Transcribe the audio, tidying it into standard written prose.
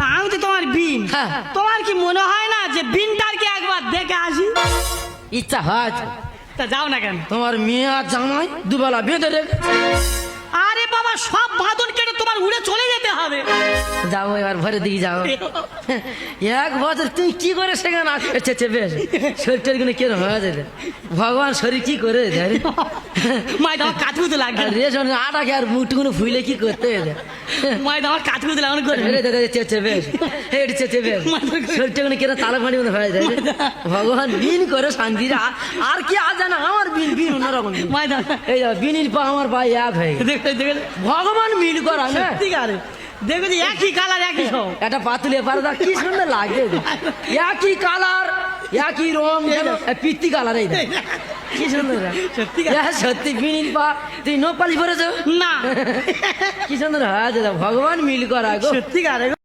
তা আমি তো তোমার বিন, হ্যাঁ। তোমার কি মনে হয় না যে বিনটাকে একবার দেখে আসি? ইচ্ছা হয় তা যাও না কেন? তোমার মেয়ে আর জামাই দুবেলা বেঁধে রেখে আরে বাবা, সব বাঁধন কেটে তোমার উড়ে চলে যেতে হবে। যাও এবার ঘরে দিকে যাও। এক বছর তুই কি করে সেখানে আসছে বেশ শরীরটার কিন্তু কেন হয়ে যাবে ভগবান শরীর কি করে দেয় রে? মাই তোমার কাঠুতে লাগে, রেশন আটাকে আর মুটুকুনো ফুইলে কি করতে হবে? মাই তোমার কাঠুতে লাগে করে। রে দাদা চেয়েছে বেশ এটি চেয়েছে বেশ শরীরটা কিন্তু কেন তালা ফাঁড়ি মতো হয়ে যায় রে? ভগবান বিন করে শান্তি রে। আর কি আজ জানা আমার বিন বিন অন্যরকম বিন। মাই দাদা এই যাও বিনির পা আমার পা এক হয়ে গেছে। দেখে দেখে ভগবান মিল করা না ঠিক আছে, দেখো যে একই কালার একই সব। একটা পাতুলে পারদা কি সুন্দর লাগে একই কালার একই রং পিত্তি কালার এই দেখ। কি সুন্দর সত্যি সত্যি বিনির পা তুই নোপালি পরেছ না, কি সুন্দর হয়েছে ভগবান মিল করা গো সত্যি